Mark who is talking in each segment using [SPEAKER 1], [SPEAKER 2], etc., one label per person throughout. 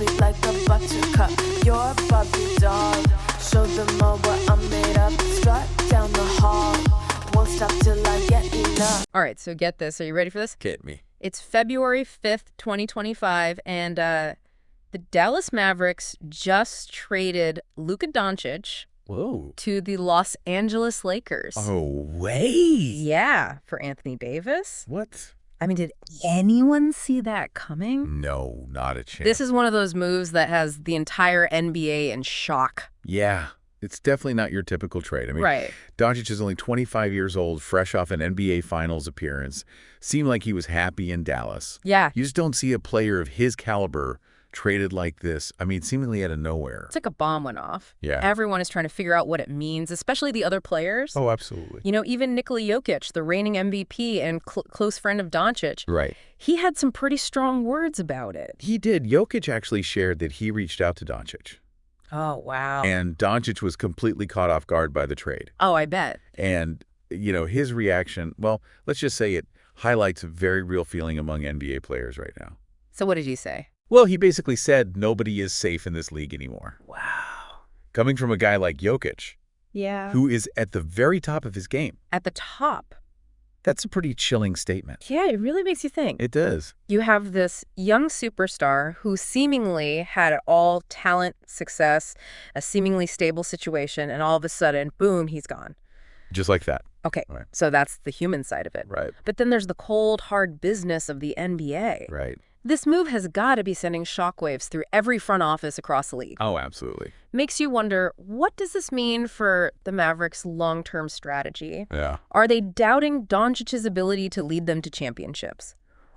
[SPEAKER 1] sweet like a buttercup. You're a Barbie doll. Show them all what I'm made of. Strut down the hall. Won't stop till I get enough.
[SPEAKER 2] All right, so get this. Are you ready for this?
[SPEAKER 3] Get me.
[SPEAKER 2] It's February 5th, 2025, and the Dallas Mavericks just traded Luka Dončić
[SPEAKER 3] Whoa.
[SPEAKER 2] to the Los Angeles Lakers.
[SPEAKER 3] Oh, way.
[SPEAKER 2] Yeah, for Anthony Davis.
[SPEAKER 3] What?
[SPEAKER 2] I mean, did anyone see that coming?
[SPEAKER 3] No, not a chance.
[SPEAKER 2] This is one of those moves that has the entire NBA in shock.
[SPEAKER 3] Yeah, it's definitely not your typical trade. I mean,
[SPEAKER 2] Right.
[SPEAKER 3] Doncic is only 25 years old, fresh off an NBA Finals appearance. Seemed like he was happy in Dallas.
[SPEAKER 2] Yeah.
[SPEAKER 3] You just don't see a player of his caliber traded like this. I mean, seemingly out of nowhere.
[SPEAKER 2] It's like a bomb went off.
[SPEAKER 3] Yeah.
[SPEAKER 2] Everyone is trying to figure out what it means, especially the other players.
[SPEAKER 3] Oh, absolutely.
[SPEAKER 2] You know, even Nikola Jokić, the reigning MVP and close friend of Dončić,
[SPEAKER 3] Right.
[SPEAKER 2] he had some pretty strong words about it.
[SPEAKER 3] He did. Jokić actually shared that he reached out to Doncic.
[SPEAKER 2] Oh, wow.
[SPEAKER 3] And Doncic was completely caught off guard by the trade.
[SPEAKER 2] Oh, I bet.
[SPEAKER 3] And, you know, his reaction, well, let's just say it highlights a very real feeling among NBA players right now.
[SPEAKER 2] So what did he say?
[SPEAKER 3] Well, he basically said nobody is safe in this league anymore.
[SPEAKER 2] Wow.
[SPEAKER 3] Coming from a guy like Jokić,
[SPEAKER 2] Yeah.
[SPEAKER 3] who is at the very top of his game,
[SPEAKER 2] At the top.
[SPEAKER 3] that's a pretty chilling statement.
[SPEAKER 2] Yeah, it really makes you think.
[SPEAKER 3] It does.
[SPEAKER 2] You have this young superstar who seemingly had all talent, success, a seemingly stable situation, and all of a sudden, boom, he's gone.
[SPEAKER 3] Just like that.
[SPEAKER 2] Okay,
[SPEAKER 3] Right.
[SPEAKER 2] so that's the human side of it.
[SPEAKER 3] Right.
[SPEAKER 2] But then there's the cold, hard business of the NBA.
[SPEAKER 3] Right.
[SPEAKER 2] This move has got to be sending shockwaves through every front office across the league.
[SPEAKER 3] Oh, absolutely.
[SPEAKER 2] Makes you wonder, what does this mean for the Mavericks' long-term strategy?
[SPEAKER 3] Yeah.
[SPEAKER 2] Are they doubting Doncic's ability to lead them to championships?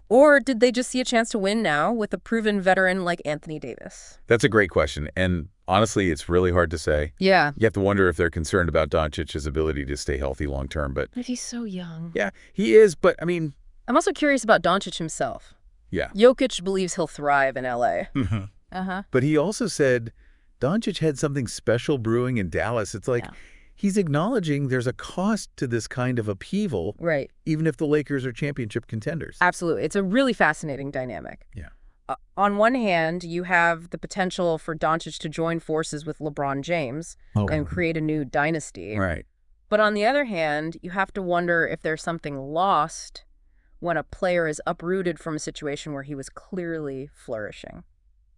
[SPEAKER 2] Or did they just see a chance to win now with a proven veteran like Anthony Davis?
[SPEAKER 3] That's a great question. And honestly, it's really hard to say.
[SPEAKER 2] Yeah.
[SPEAKER 3] You have to wonder if they're concerned about Doncic's ability to stay healthy long term. But
[SPEAKER 2] But he's so young.
[SPEAKER 3] yeah, he is. But I mean,
[SPEAKER 2] I'm also curious about Dončić himself.
[SPEAKER 3] yeah.
[SPEAKER 2] Jokić believes he'll thrive in LA. Uh-huh.
[SPEAKER 3] But he also said Doncic had something special brewing in Dallas. It's like he's acknowledging there's a cost to this kind of upheaval,
[SPEAKER 2] Right.
[SPEAKER 3] even if the Lakers are championship contenders.
[SPEAKER 2] Absolutely. It's a really fascinating dynamic.
[SPEAKER 3] Yeah.
[SPEAKER 2] On one hand, you have the potential for Dončić to join forces with LeBron James and create a new dynasty.
[SPEAKER 3] Right.
[SPEAKER 2] But on the other hand, you have to wonder if there's something lost when a player is uprooted from a situation where he was clearly flourishing.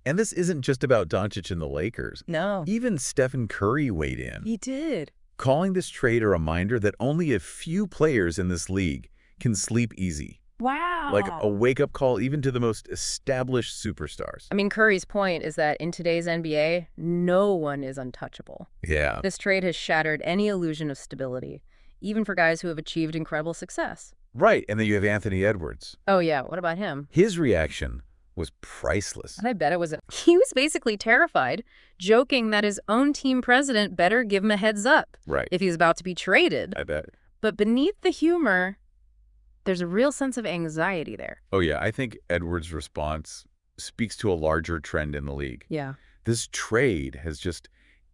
[SPEAKER 3] And this isn't just about Doncic and the Lakers.
[SPEAKER 2] No.
[SPEAKER 3] Even Stephen Curry weighed in,
[SPEAKER 2] He did.
[SPEAKER 3] calling this trade a reminder that only a few players in this league can sleep easy.
[SPEAKER 2] Wow.
[SPEAKER 3] Like a wake-up call even to the most established superstars.
[SPEAKER 2] I mean, Curry's point is that in today's NBA, no one is untouchable.
[SPEAKER 3] Yeah.
[SPEAKER 2] This trade has shattered any illusion of stability, even for guys who have achieved incredible success.
[SPEAKER 3] Right. And then you have Anthony Edwards.
[SPEAKER 2] Oh, yeah. What about him?
[SPEAKER 3] His reaction was priceless.
[SPEAKER 2] And I bet it was he was basically terrified, joking that his own team president better give him a heads up
[SPEAKER 3] Right.
[SPEAKER 2] if he's about to be traded.
[SPEAKER 3] I bet.
[SPEAKER 2] But beneath the humor, there's a real sense of anxiety there.
[SPEAKER 3] Oh, yeah. I think Edwards' response speaks to a larger trend in the league.
[SPEAKER 2] Yeah.
[SPEAKER 3] This trade has just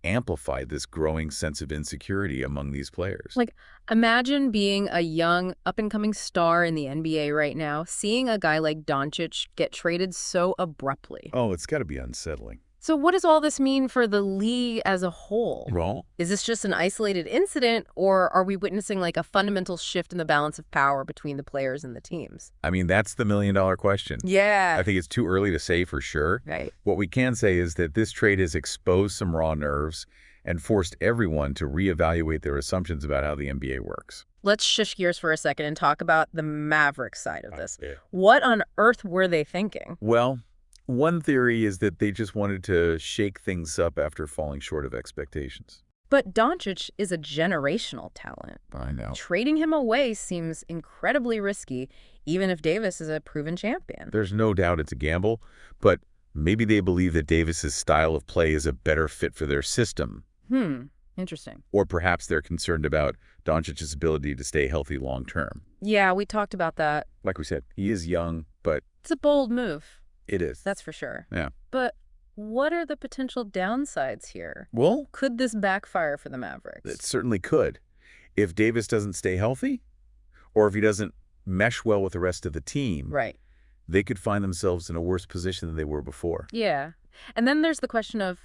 [SPEAKER 3] amplified this growing sense of insecurity among these players.
[SPEAKER 2] Like, imagine being a young, up-and-coming star in the NBA right now, seeing a guy like Dončić get traded so abruptly.
[SPEAKER 3] Oh, it's got to be unsettling.
[SPEAKER 2] So what does all this mean for the league as a whole?
[SPEAKER 3] Well,
[SPEAKER 2] Is this just an isolated incident, or are we witnessing like a fundamental shift in the balance of power between the players and the teams?
[SPEAKER 3] I mean, that's the million-dollar question.
[SPEAKER 2] Yeah.
[SPEAKER 3] I think it's too early to say for sure.
[SPEAKER 2] Right.
[SPEAKER 3] What we can say is that this trade has exposed some raw nerves and forced everyone to reevaluate their assumptions about how the NBA works.
[SPEAKER 2] Let's shift gears for a second and talk about the Mavericks side of this.
[SPEAKER 3] Yeah.
[SPEAKER 2] What on earth were they thinking?
[SPEAKER 3] Well, one theory is that they just wanted to shake things up after falling short of expectations.
[SPEAKER 2] But Dončić is a generational talent.
[SPEAKER 3] I know.
[SPEAKER 2] Trading him away seems incredibly risky, even if Davis is a proven champion.
[SPEAKER 3] There's no doubt it's a gamble, but maybe they believe that Davis's style of play is a better fit for their system.
[SPEAKER 2] Interesting.
[SPEAKER 3] Or perhaps they're concerned about Doncic's ability to stay healthy long term.
[SPEAKER 2] Yeah, we talked about that.
[SPEAKER 3] Like we said, he is young, but
[SPEAKER 2] It's a bold move.
[SPEAKER 3] it is.
[SPEAKER 2] That's for sure.
[SPEAKER 3] Yeah.
[SPEAKER 2] But what are the potential downsides here?
[SPEAKER 3] Well,
[SPEAKER 2] Could this backfire for the Mavericks?
[SPEAKER 3] it certainly could. If Davis doesn't stay healthy, or if he doesn't mesh well with the rest of the team,
[SPEAKER 2] Right.
[SPEAKER 3] they could find themselves in a worse position than they were before.
[SPEAKER 2] Yeah. And then there's the question of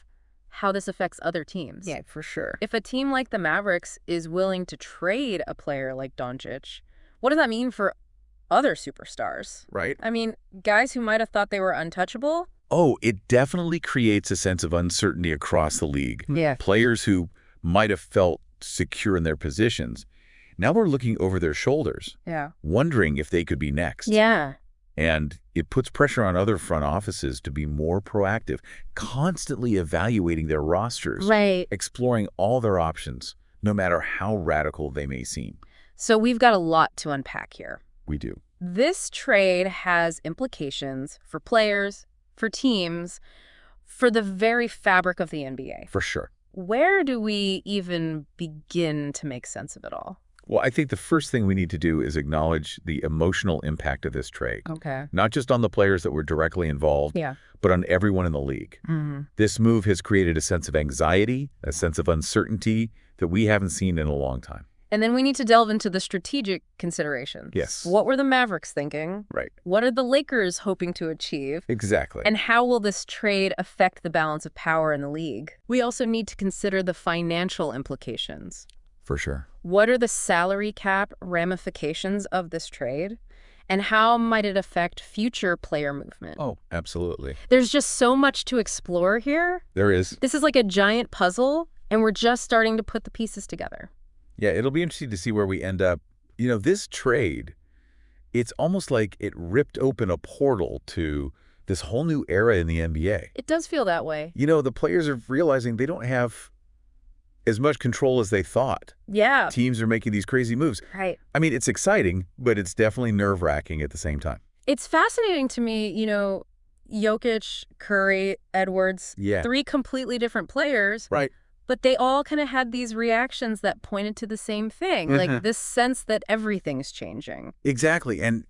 [SPEAKER 2] how this affects other teams.
[SPEAKER 4] Yeah, for sure.
[SPEAKER 2] If a team like the Mavericks is willing to trade a player like Dončić, what does that mean for other superstars?
[SPEAKER 3] Right.
[SPEAKER 2] I mean, guys who might have thought they were untouchable?
[SPEAKER 3] Oh, it definitely creates a sense of uncertainty across the league.
[SPEAKER 4] Yeah.
[SPEAKER 3] Players who might have felt secure in their positions, now are looking over their shoulders,
[SPEAKER 2] Yeah.
[SPEAKER 3] wondering if they could be next.
[SPEAKER 2] Yeah.
[SPEAKER 3] And it puts pressure on other front offices to be more proactive, constantly evaluating their rosters,
[SPEAKER 2] Right.
[SPEAKER 3] exploring all their options, no matter how radical they may seem.
[SPEAKER 2] So we've got a lot to unpack here.
[SPEAKER 3] We do.
[SPEAKER 2] This trade has implications for players, for teams, for the very fabric of the NBA.
[SPEAKER 3] For sure.
[SPEAKER 2] Where do we even begin to make sense of it all?
[SPEAKER 3] Well, I think the first thing we need to do is acknowledge the emotional impact of this trade.
[SPEAKER 2] Okay.
[SPEAKER 3] Not just on the players that were directly involved,
[SPEAKER 2] Yeah.
[SPEAKER 3] but on everyone in the league.
[SPEAKER 2] Mm-hmm.
[SPEAKER 3] This move has created a sense of anxiety, a sense of uncertainty that we haven't seen in a long time.
[SPEAKER 2] And then we need to delve into the strategic considerations.
[SPEAKER 3] Yes.
[SPEAKER 2] What were the Mavericks thinking?
[SPEAKER 3] Right.
[SPEAKER 2] What are the Lakers hoping to achieve?
[SPEAKER 3] Exactly.
[SPEAKER 2] And how will this trade affect the balance of power in the league? We also need to consider the financial implications.
[SPEAKER 3] For sure.
[SPEAKER 2] What are the salary cap ramifications of this trade? And how might it affect future player movement?
[SPEAKER 3] Oh, absolutely.
[SPEAKER 2] There's just so much to explore here.
[SPEAKER 3] There is.
[SPEAKER 2] This is like a giant puzzle, and we're just starting to put the pieces together.
[SPEAKER 3] Yeah, it'll be interesting to see where we end up. You know, this trade, it's almost like it ripped open a portal to this whole new era in the NBA.
[SPEAKER 2] It does feel that way.
[SPEAKER 3] You know, the players are realizing they don't have as much control as they thought.
[SPEAKER 2] Yeah.
[SPEAKER 3] Teams are making these crazy moves.
[SPEAKER 2] Right.
[SPEAKER 3] I mean, it's exciting, but it's definitely nerve-wracking at the same time.
[SPEAKER 2] It's fascinating to me, Jokić, Curry, Edwards,
[SPEAKER 3] Yeah.
[SPEAKER 2] 3 completely different players,
[SPEAKER 3] Right.
[SPEAKER 2] but they all kind of had these reactions that pointed to the same thing, like this sense that everything's changing.
[SPEAKER 3] Exactly. And,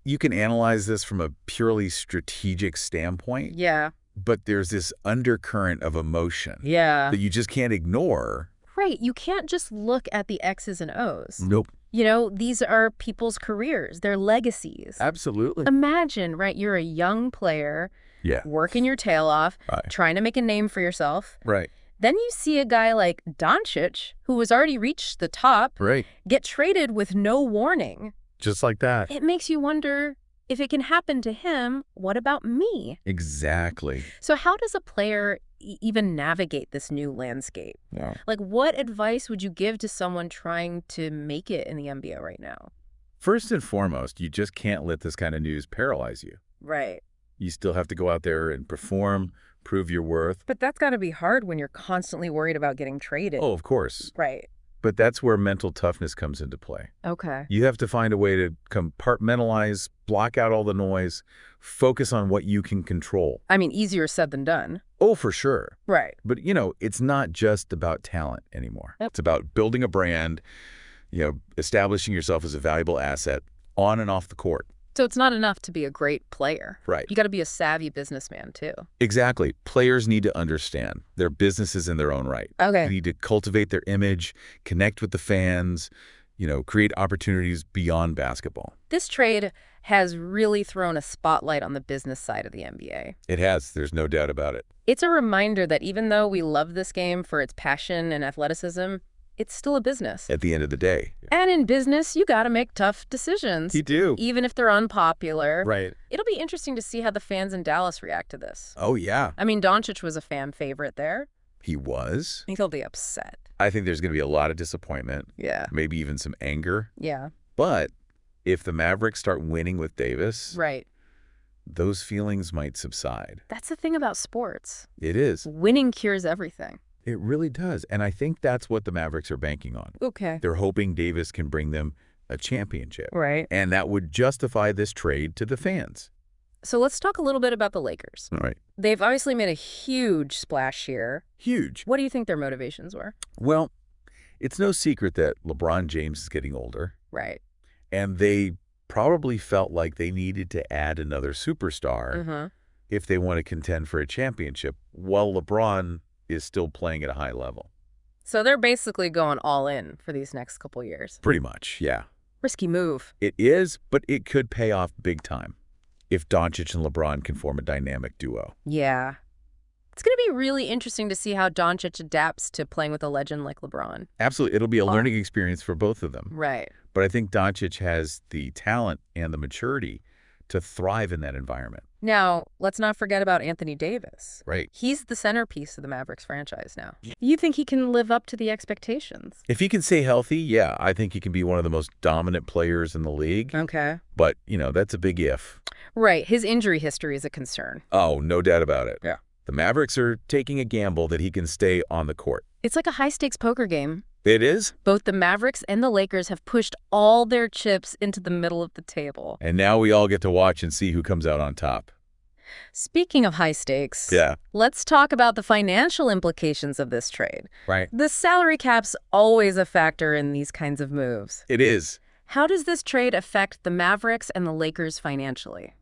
[SPEAKER 3] you can analyze this from a purely strategic standpoint,
[SPEAKER 2] Yeah.
[SPEAKER 3] but there's this undercurrent of emotion
[SPEAKER 2] Yeah.
[SPEAKER 3] that you just can't ignore.
[SPEAKER 2] Right. You can't just look at the X's and O's.
[SPEAKER 3] Nope.
[SPEAKER 2] These are people's careers, their legacies.
[SPEAKER 3] Absolutely.
[SPEAKER 2] Imagine, right, you're a young player,
[SPEAKER 3] Yeah.
[SPEAKER 2] working your tail off,
[SPEAKER 3] Right.
[SPEAKER 2] trying to make a name for yourself.
[SPEAKER 3] Right.
[SPEAKER 2] Then you see a guy like Dončić, who has already reached the top,
[SPEAKER 3] Right.
[SPEAKER 2] get traded with no warning.
[SPEAKER 3] Just like that.
[SPEAKER 2] It makes you wonder, if it can happen to him, what about me?
[SPEAKER 3] Exactly.
[SPEAKER 2] So how does a player even navigate this new landscape?
[SPEAKER 3] Yeah.
[SPEAKER 2] Like, what advice would you give to someone trying to make it in the NBA right now?
[SPEAKER 3] First and foremost, you just can't let this kind of news paralyze you.
[SPEAKER 2] Right.
[SPEAKER 3] You still have to go out there and perform, prove your worth.
[SPEAKER 2] But that's got to be hard when you're constantly worried about getting traded.
[SPEAKER 3] Oh, of course.
[SPEAKER 2] Right.
[SPEAKER 3] But that's where mental toughness comes into play.
[SPEAKER 2] Okay.
[SPEAKER 3] You have to find a way to compartmentalize, block out all the noise, focus on what you can control.
[SPEAKER 2] I mean, easier said than done.
[SPEAKER 3] Oh, for sure.
[SPEAKER 2] Right.
[SPEAKER 3] But, it's not just about talent anymore.
[SPEAKER 2] Yep.
[SPEAKER 3] It's about building a brand, establishing yourself as a valuable asset on and off the court.
[SPEAKER 2] So it's not enough to be a great player.
[SPEAKER 3] Right.
[SPEAKER 2] You got to be a savvy businessman, too.
[SPEAKER 3] Exactly. Players need to understand their businesses in their own right. They
[SPEAKER 2] Okay.
[SPEAKER 3] need to cultivate their image, connect with the fans, create opportunities beyond basketball.
[SPEAKER 2] This trade has really thrown a spotlight on the business side of the NBA.
[SPEAKER 3] It has. There's no doubt about it.
[SPEAKER 2] It's a reminder that even though we love this game for its passion and athleticism, it's still a business.
[SPEAKER 3] At the end of the day.
[SPEAKER 2] And in business, you got to make tough decisions.
[SPEAKER 3] You do.
[SPEAKER 2] Even if they're unpopular.
[SPEAKER 3] Right.
[SPEAKER 2] It'll be interesting to see how the fans in Dallas react to this.
[SPEAKER 3] Oh, yeah.
[SPEAKER 2] I mean, Dončić was a fan favorite there.
[SPEAKER 3] He was.
[SPEAKER 2] I think he'll be upset.
[SPEAKER 3] I think there's going to be a lot of disappointment,
[SPEAKER 2] Yeah.
[SPEAKER 3] maybe even some anger.
[SPEAKER 2] Yeah.
[SPEAKER 3] But if the Mavericks start winning with Davis,
[SPEAKER 2] Right.
[SPEAKER 3] those feelings might subside.
[SPEAKER 2] That's the thing about sports.
[SPEAKER 3] It is.
[SPEAKER 2] Winning cures everything.
[SPEAKER 3] It really does. And I think that's what the Mavericks are banking on.
[SPEAKER 2] Okay.
[SPEAKER 3] They're hoping Davis can bring them a championship.
[SPEAKER 2] Right.
[SPEAKER 3] And that would justify this trade to the fans.
[SPEAKER 2] So let's talk a little bit about the Lakers.
[SPEAKER 3] All right.
[SPEAKER 2] They've obviously made a huge splash here.
[SPEAKER 3] Huge.
[SPEAKER 2] What do you think their motivations were?
[SPEAKER 3] Well, it's no secret that LeBron James is getting older.
[SPEAKER 2] Right.
[SPEAKER 3] And they probably felt like they needed to add another superstar
[SPEAKER 2] Mm-hmm.
[SPEAKER 3] if they want to contend for a championship, while LeBron is still playing at a high level.
[SPEAKER 2] So they're basically going all in for these next couple years.
[SPEAKER 3] Pretty much, yeah.
[SPEAKER 2] Risky move.
[SPEAKER 3] It is, but it could pay off big time if Doncic and LeBron can form a dynamic duo.
[SPEAKER 2] Yeah. It's going to be really interesting to see how Doncic adapts to playing with a legend like LeBron.
[SPEAKER 3] Absolutely. It'll be a learning experience for both of them.
[SPEAKER 2] Right.
[SPEAKER 3] But I think Doncic has the talent and the maturity to thrive in that environment.
[SPEAKER 2] Now, let's not forget about Anthony Davis.
[SPEAKER 3] Right.
[SPEAKER 2] He's the centerpiece of the Mavericks franchise now. You think he can live up to the expectations?
[SPEAKER 3] If he can stay healthy, yeah, I think he can be one of the most dominant players in the league.
[SPEAKER 2] Okay.
[SPEAKER 3] But, that's a big if.
[SPEAKER 2] Right. His injury history is a concern.
[SPEAKER 3] Oh, no doubt about it.
[SPEAKER 2] Yeah.
[SPEAKER 3] The Mavericks are taking a gamble that he can stay on the court.
[SPEAKER 2] It's like a high-stakes poker game.
[SPEAKER 3] It is?
[SPEAKER 2] Both the Mavericks and the Lakers have pushed all their chips into the middle of the table.
[SPEAKER 3] And now we all get to watch and see who comes out on top.
[SPEAKER 2] Speaking of high stakes,
[SPEAKER 3] Yeah.
[SPEAKER 2] let's talk about the financial implications of this trade.
[SPEAKER 3] Right.
[SPEAKER 2] The salary cap's always a factor in these kinds of moves.
[SPEAKER 3] It is.
[SPEAKER 2] How does this trade affect the Mavericks and the Lakers financially?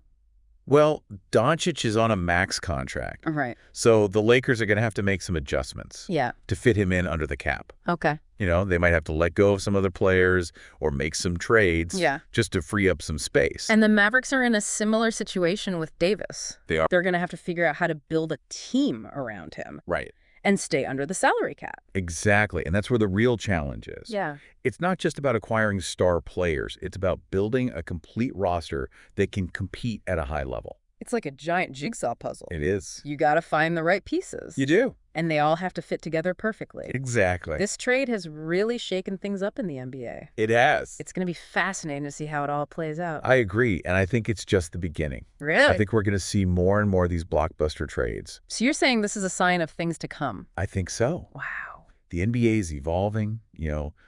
[SPEAKER 3] Well, Doncic is on a max contract.
[SPEAKER 2] Right.
[SPEAKER 3] So the Lakers are going to have to make some adjustments
[SPEAKER 2] Yeah.
[SPEAKER 3] to fit him in under the cap.
[SPEAKER 2] Okay.
[SPEAKER 3] They might have to let go of some other players or make some trades
[SPEAKER 2] Yeah.
[SPEAKER 3] just to free up some space.
[SPEAKER 2] And the Mavericks are in a similar situation with Davis.
[SPEAKER 3] They are.
[SPEAKER 2] They're going to have to figure out how to build a team around him
[SPEAKER 3] Right.
[SPEAKER 2] and stay under the salary cap.
[SPEAKER 3] Exactly. And that's where the real challenge is.
[SPEAKER 2] Yeah.
[SPEAKER 3] It's not just about acquiring star players. It's about building a complete roster that can compete at a high level.
[SPEAKER 2] It's like a giant jigsaw puzzle.
[SPEAKER 3] It is.
[SPEAKER 2] You got to find the right pieces.
[SPEAKER 3] You do.
[SPEAKER 2] And they all have to fit together perfectly.
[SPEAKER 3] Exactly.
[SPEAKER 2] This trade has really shaken things up in the NBA.
[SPEAKER 3] It has.
[SPEAKER 2] It's going to be fascinating to see how it all plays out.
[SPEAKER 3] I agree. And I think it's just the beginning.
[SPEAKER 2] Really?
[SPEAKER 3] I think we're going to see more and more of these blockbuster trades.
[SPEAKER 2] So you're saying this is a sign of things to come?
[SPEAKER 3] I think so.
[SPEAKER 2] Wow.
[SPEAKER 3] The NBA is evolving.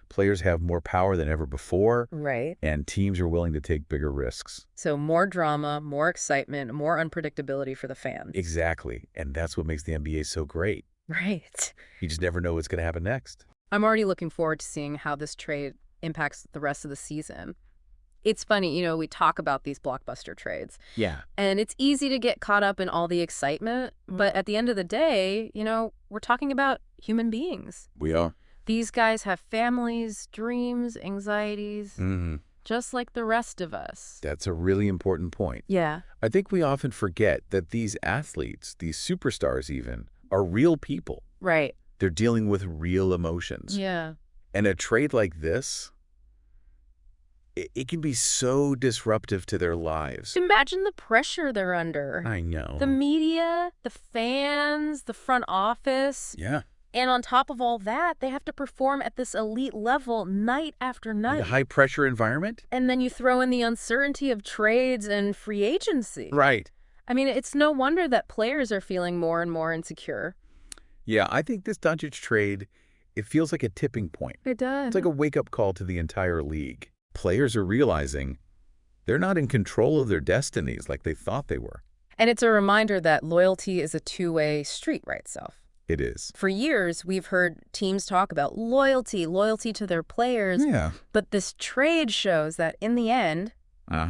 [SPEAKER 3] Players have more power than ever before.
[SPEAKER 2] Right.
[SPEAKER 3] And teams are willing to take bigger risks.
[SPEAKER 2] So more drama, more excitement, more unpredictability for the fans.
[SPEAKER 3] Exactly. And that's what makes the NBA so great.
[SPEAKER 2] Right.
[SPEAKER 3] You just never know what's going to happen next.
[SPEAKER 2] I'm already looking forward to seeing how this trade impacts the rest of the season. It's funny, we talk about these blockbuster trades.
[SPEAKER 3] Yeah.
[SPEAKER 2] And it's easy to get caught up in all the excitement. But at the end of the day, we're talking about human beings.
[SPEAKER 3] We are.
[SPEAKER 2] These guys have families, dreams, anxieties,
[SPEAKER 3] Mm-hmm.
[SPEAKER 2] just like the rest of us.
[SPEAKER 3] That's a really important point.
[SPEAKER 2] Yeah.
[SPEAKER 3] I think we often forget that these athletes, these superstars even, are real people.
[SPEAKER 2] Right.
[SPEAKER 3] They're dealing with real emotions.
[SPEAKER 2] Yeah.
[SPEAKER 3] And a trade like this, it can be so disruptive to their lives.
[SPEAKER 2] Imagine the pressure they're under.
[SPEAKER 3] I know.
[SPEAKER 2] The media, the fans, the front office.
[SPEAKER 3] Yeah.
[SPEAKER 2] And on top of all that, they have to perform at this elite level night after night.
[SPEAKER 3] The high-pressure environment?
[SPEAKER 2] And then you throw in the uncertainty of trades and free agency.
[SPEAKER 3] Right.
[SPEAKER 2] I mean, it's no wonder that players are feeling more and more insecure.
[SPEAKER 3] Yeah, I think this Doncic trade, it feels like a tipping point.
[SPEAKER 2] It does.
[SPEAKER 3] It's like a wake-up call to the entire league. Players are realizing they're not in control of their destinies like they thought they were.
[SPEAKER 2] And it's a reminder that loyalty is a two-way street, right, Self?
[SPEAKER 3] It is.
[SPEAKER 2] For years, we've heard teams talk about loyalty to their players.
[SPEAKER 3] Yeah.
[SPEAKER 2] But this trade shows that in the end,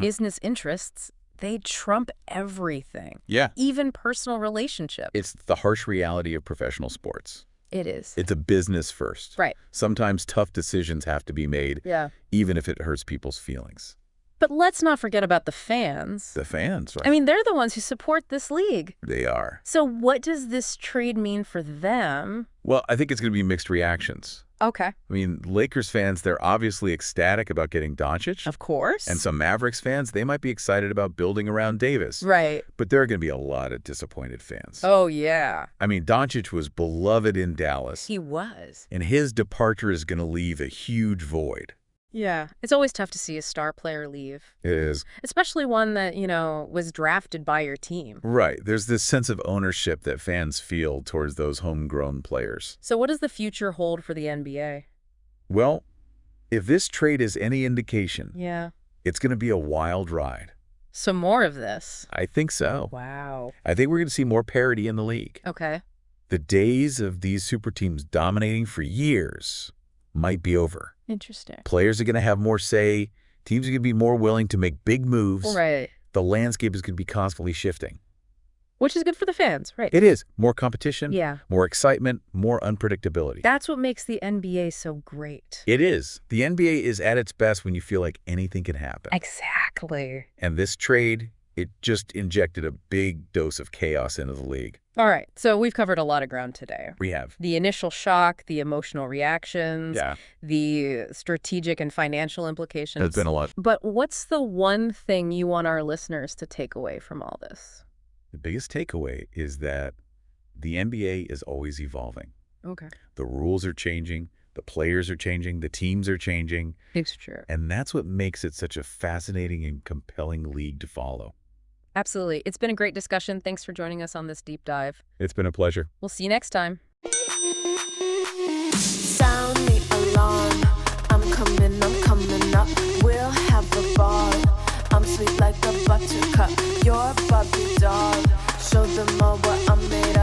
[SPEAKER 2] business interests, they trump everything.
[SPEAKER 3] Yeah.
[SPEAKER 2] Even personal relationships.
[SPEAKER 3] It's the harsh reality of professional sports.
[SPEAKER 2] It is.
[SPEAKER 3] It's a business first.
[SPEAKER 2] Right.
[SPEAKER 3] Sometimes tough decisions have to be made,
[SPEAKER 2] Yeah.
[SPEAKER 3] even if it hurts people's feelings.
[SPEAKER 2] But let's not forget about the fans.
[SPEAKER 3] The fans, right?
[SPEAKER 2] I mean, they're the ones who support this league.
[SPEAKER 3] They are.
[SPEAKER 2] So what does this trade mean for them?
[SPEAKER 3] Well, I think it's going to be mixed reactions.
[SPEAKER 2] Okay.
[SPEAKER 3] I mean, Lakers fans, they're obviously ecstatic about getting Doncic.
[SPEAKER 2] Of course.
[SPEAKER 3] And some Mavericks fans, they might be excited about building around Davis.
[SPEAKER 2] Right.
[SPEAKER 3] But there are going to be a lot of disappointed fans.
[SPEAKER 2] Oh, yeah.
[SPEAKER 3] I mean, Doncic was beloved in Dallas.
[SPEAKER 2] He was.
[SPEAKER 3] And his departure is going to leave a huge void.
[SPEAKER 2] Yeah. It's always tough to see a star player leave.
[SPEAKER 3] It is.
[SPEAKER 2] Especially one that, was drafted by your team.
[SPEAKER 3] Right. There's this sense of ownership that fans feel towards those homegrown players.
[SPEAKER 2] So what does the future hold for the NBA?
[SPEAKER 3] Well, if this trade is any indication,
[SPEAKER 2] Yeah.
[SPEAKER 3] it's going to be a wild ride.
[SPEAKER 2] Some more of this.
[SPEAKER 3] I think so.
[SPEAKER 2] Wow.
[SPEAKER 3] I think we're going to see more parity in the league.
[SPEAKER 2] Okay.
[SPEAKER 3] The days of these super teams dominating for years might be over.
[SPEAKER 2] Interesting.
[SPEAKER 3] Players are going to have more say. Teams are going to be more willing to make big moves.
[SPEAKER 2] Right.
[SPEAKER 3] The landscape is going to be constantly shifting.
[SPEAKER 2] Which is good for the fans, right?
[SPEAKER 3] It is. More competition,
[SPEAKER 2] Yeah.
[SPEAKER 3] more excitement, more unpredictability.
[SPEAKER 2] That's what makes the NBA so great.
[SPEAKER 3] It is. The NBA is at its best when you feel like anything can happen.
[SPEAKER 2] Exactly.
[SPEAKER 3] And this trade, it just injected a big dose of chaos into the league.
[SPEAKER 2] All right, so we've covered a lot of ground today.
[SPEAKER 3] We have.
[SPEAKER 2] The initial shock, the emotional reactions,
[SPEAKER 3] Yeah.
[SPEAKER 2] the strategic and financial implications.
[SPEAKER 3] It's been a lot.
[SPEAKER 2] But what's the one thing you want our listeners to take away from all this?
[SPEAKER 3] The biggest takeaway is that the NBA is always evolving.
[SPEAKER 2] Okay.
[SPEAKER 3] The rules are changing, the players are changing, the teams are changing,
[SPEAKER 2] It's true.
[SPEAKER 3] and that's what makes it such a fascinating and compelling league to follow.
[SPEAKER 2] Absolutely. It's been a great discussion. Thanks for joining us on this deep dive.
[SPEAKER 3] It's been a pleasure.
[SPEAKER 2] We'll see you next time.
[SPEAKER 1] Sound the alarm. I'm coming up. We'll have a ball. I'm sweet like a buttercup. You're a Barbie doll. Show them all what I'm made